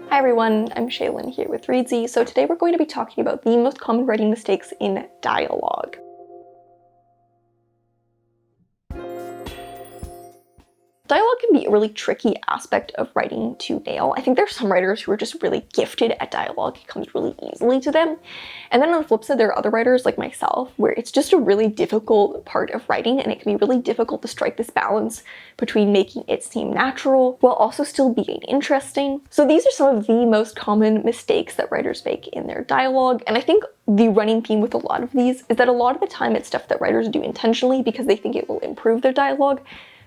Hi everyone, I'm Shaylin here with Reedsy. So today we're going to be talking about the most common writing mistakes in dialogue. Dialogue can be a really tricky aspect of writing to nail. I think there's some writers who are just really gifted at dialogue. It comes really easily to them. And then on the flip side, there are other writers like myself where it's just a really difficult part of writing, and it can be really difficult to strike this balance between making it seem natural while also still being interesting. So these are some of the most common mistakes that writers make in their dialogue. And I think the running theme with a lot of these is that a lot of the time it's stuff that writers do intentionally because they think it will improve their dialogue.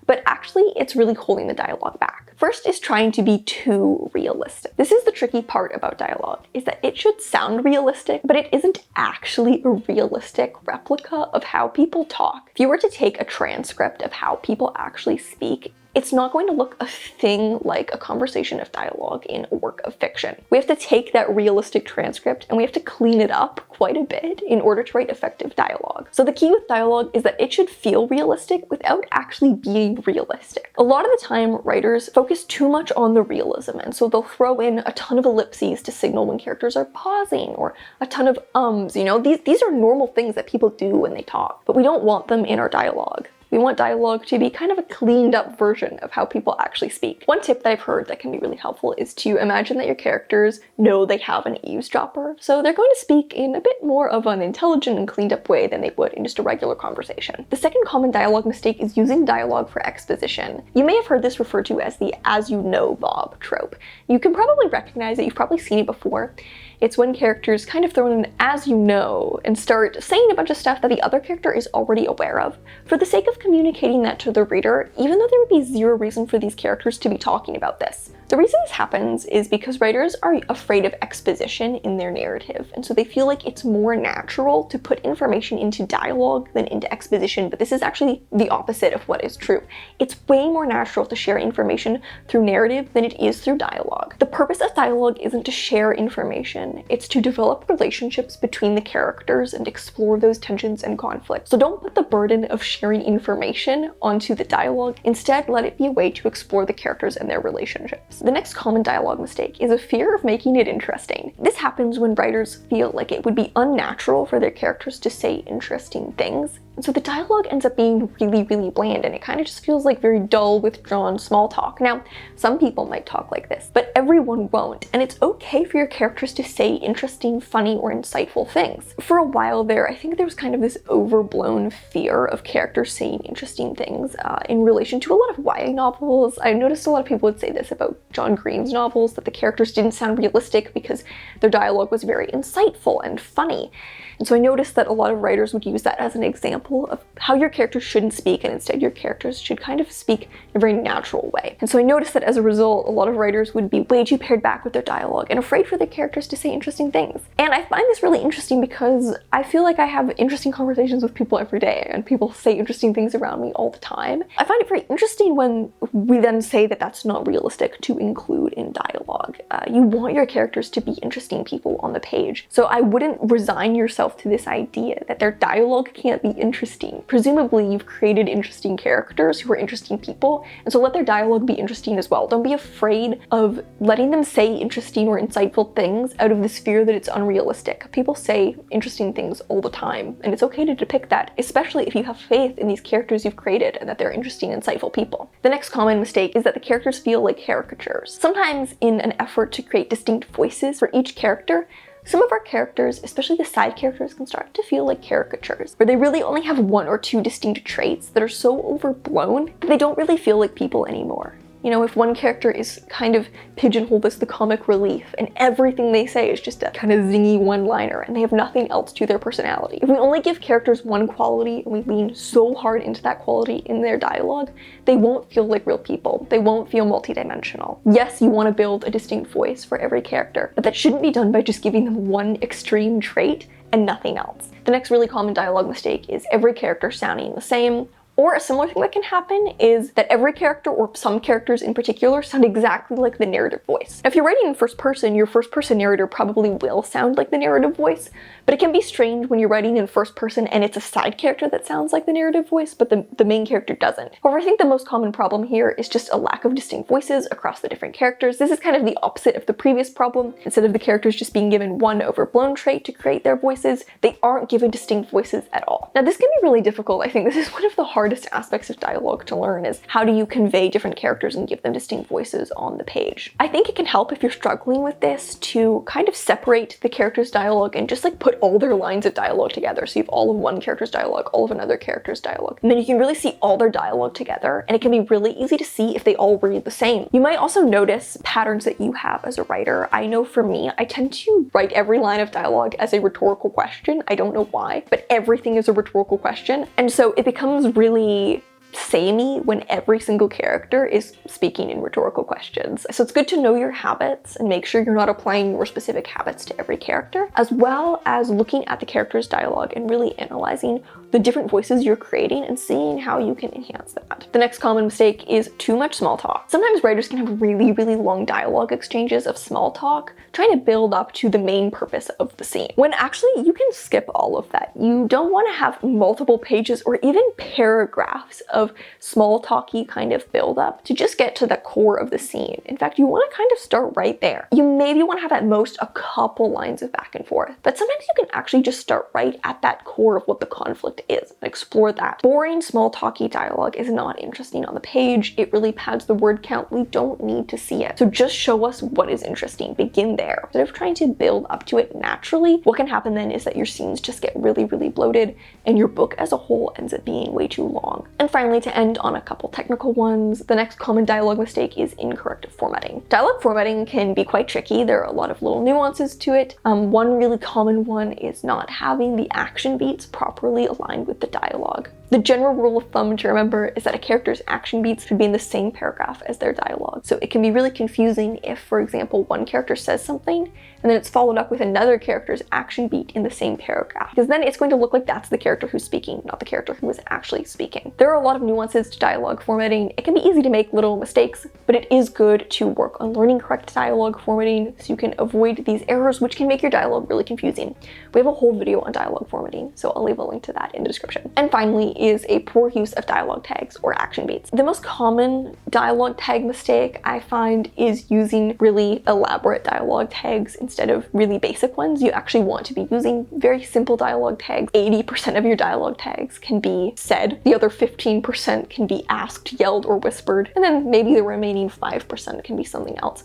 But actually, it's really holding the dialogue back. First is trying to be too realistic. This is the tricky part about dialogue, is that it should sound realistic, but it isn't actually a realistic replica of how people talk. If you were to take a transcript of how people actually speak, it's not going to look a thing like a conversation of dialogue in a work of fiction. We have to take that realistic transcript and we have to clean it up quite a bit in order to write effective dialogue. So the key with dialogue is that it should feel realistic without actually being realistic. A lot of the time, writers focus too much on the realism, and so they'll throw in a ton of ellipses to signal when characters are pausing, or a ton of ums, These are normal things that people do when they talk, but we don't want them in our dialogue. We want dialogue to be kind of a cleaned up version of how people actually speak. One tip that I've heard that can be really helpful is to imagine that your characters know they have an eavesdropper, so they're going to speak in a bit more of an intelligent and cleaned up way than they would in just a regular conversation. The second common dialogue mistake is using dialogue for exposition. You may have heard this referred to as the "as you know Bob" trope. You can probably recognize it, you've probably seen it before. It's when characters kind of throw in an "as you know" and start saying a bunch of stuff that the other character is already aware of, for the sake of communicating that to the reader, even though there would be zero reason for these characters to be talking about this. The reason this happens is because writers are afraid of exposition in their narrative, and so they feel like it's more natural to put information into dialogue than into exposition, but this is actually the opposite of what is true. It's way more natural to share information through narrative than it is through dialogue. The purpose of dialogue isn't to share information, it's to develop relationships between the characters and explore those tensions and conflicts. So don't put the burden of sharing information onto the dialogue. Instead, let it be a way to explore the characters and their relationships. The next common dialogue mistake is a fear of making it interesting. This happens when writers feel like it would be unnatural for their characters to say interesting things. And so the dialogue ends up being really, really bland, and it kind of just feels like very dull, withdrawn small talk. Now, some people might talk like this, but everyone won't, and it's okay for your characters to say interesting, funny, or insightful things. For a while there, I think there was kind of this overblown fear of characters saying interesting things in relation to a lot of YA novels. I noticed a lot of people would say this about John Green's novels, that the characters didn't sound realistic because their dialogue was very insightful and funny. And so I noticed that a lot of writers would use that as an example of how your characters shouldn't speak, and instead your characters should kind of speak in a very natural way. And so I noticed that as a result, a lot of writers would be way too pared back with their dialogue and afraid for their characters to say interesting things. And I find this really interesting because I feel like I have interesting conversations with people every day, and people say interesting things around me all the time. I find it very interesting when we then say that that's not realistic to include in dialogue. You want your characters to be interesting people on the page. So I wouldn't resign yourself to this idea that their dialogue can't be interesting. Presumably you've created interesting characters who are interesting people, and so let their dialogue be interesting as well. Don't be afraid of letting them say interesting or insightful things out of this fear that it's unrealistic. People say interesting things all the time, and it's okay to depict that, especially if you have faith in these characters you've created and that they're interesting, insightful people. The next common mistake is that the characters feel like caricatures. Sometimes in an effort to create distinct voices for each character, some of our characters, especially the side characters, can start to feel like caricatures, where they really only have one or two distinct traits that are so overblown that they don't really feel like people anymore. If one character is kind of pigeonholed as the comic relief and everything they say is just a kind of zingy one-liner and they have nothing else to their personality. If we only give characters one quality and we lean so hard into that quality in their dialogue, they won't feel like real people. They won't feel multidimensional. Yes, you want to build a distinct voice for every character, but that shouldn't be done by just giving them one extreme trait and nothing else. The next really common dialogue mistake is every character sounding the same, Or a similar thing that can happen is that every character, or some characters in particular, sound exactly like the narrative voice. Now, if you're writing in first person, your first person narrator probably will sound like the narrative voice, but it can be strange when you're writing in first person and it's a side character that sounds like the narrative voice, but the main character doesn't. However, I think the most common problem here is just a lack of distinct voices across the different characters. This is kind of the opposite of the previous problem. Instead of the characters just being given one overblown trait to create their voices, they aren't given distinct voices at all. Now, this can be really difficult. I think this is one of the hardest aspects of dialogue to learn, is how do you convey different characters and give them distinct voices on the page. I think it can help if you're struggling with this to kind of separate the character's dialogue and just like put all their lines of dialogue together. So you have all of one character's dialogue, all of another character's dialogue, and then you can really see all their dialogue together, and it can be really easy to see if they all read the same. You might also notice patterns that you have as a writer. I know for me, I tend to write every line of dialogue as a rhetorical question. I don't know why, but everything is a rhetorical question. And so it becomes really samey when every single character is speaking in rhetorical questions. So it's good to know your habits and make sure you're not applying your specific habits to every character, as well as looking at the character's dialogue and really analyzing the different voices you're creating and seeing how you can enhance that. The next common mistake is too much small talk. Sometimes writers can have really, really long dialogue exchanges of small talk, trying to build up to the main purpose of the scene, when actually you can skip all of that. You don't want to have multiple pages or even paragraphs of small talky kind of build up to just get to the core of the scene. In fact, you want to kind of start right there. You maybe want to have at most a couple lines of back and forth, but sometimes you can actually just start right at that core of what the conflict is and explore that. Boring small talky dialogue is not interesting on the page. It really pads the word count. We don't need to see it. So just show us what is interesting. Begin there. Instead of trying to build up to it naturally, what can happen then is that your scenes just get really, really bloated and your book as a whole ends up being way too long. And finally, to end on a couple technical ones, the next common dialogue mistake is incorrect formatting. Dialogue formatting can be quite tricky. There are a lot of little nuances to it. One really common one is not having the action beats properly aligned with the dialogue. The general rule of thumb to remember is that a character's action beats should be in the same paragraph as their dialogue. So it can be really confusing if, for example, one character says something and then it's followed up with another character's action beat in the same paragraph, because then it's going to look like that's the character who's speaking, not the character who is actually speaking. There are a lot of nuances to dialogue formatting. It can be easy to make little mistakes, but it is good to work on learning correct dialogue formatting so you can avoid these errors, which can make your dialogue really confusing. We have a whole video on dialogue formatting, so I'll leave a link to that in the description. And finally is a poor use of dialogue tags or action beats. The most common dialogue tag mistake I find is using really elaborate dialogue tags instead of really basic ones. You actually want to be using very simple dialogue tags. 80% of your dialogue tags can be said, the other 15% can be asked, yelled, or whispered, and then maybe the remaining 5% can be something else.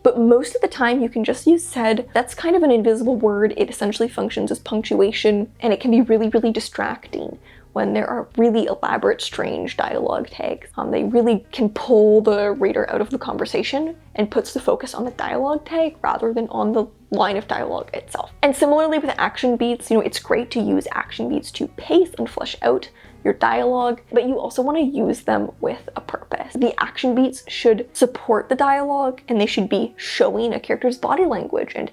But most of the time you can just use said. That's kind of an invisible word. It essentially functions as punctuation, and it can be really, really distracting when there are really elaborate, strange dialogue tags. They really can pull the reader out of the conversation and puts the focus on the dialogue tag rather than on the line of dialogue itself. And similarly with action beats, it's great to use action beats to pace and flesh out your dialogue, but you also want to use them with a purpose. The action beats should support the dialogue, and they should be showing a character's body language and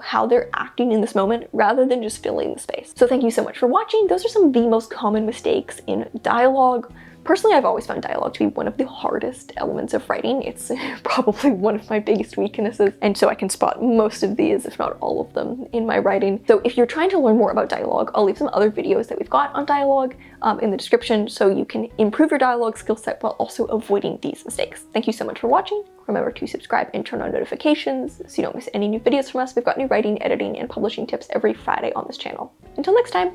how they're acting in this moment rather than just filling the space. So thank you so much for watching. Those are some of the most common mistakes in dialogue. Personally, I've always found dialogue to be one of the hardest elements of writing. It's probably one of my biggest weaknesses, and so I can spot most of these, if not all of them, in my writing. So if you're trying to learn more about dialogue, I'll leave some other videos that we've got on dialogue in the description so you can improve your dialogue skill set while also avoiding these mistakes. Thank you so much for watching. Remember to subscribe and turn on notifications so you don't miss any new videos from us. We've got new writing, editing, and publishing tips every Friday on this channel. Until next time,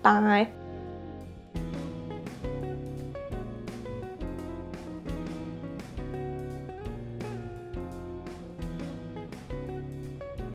bye!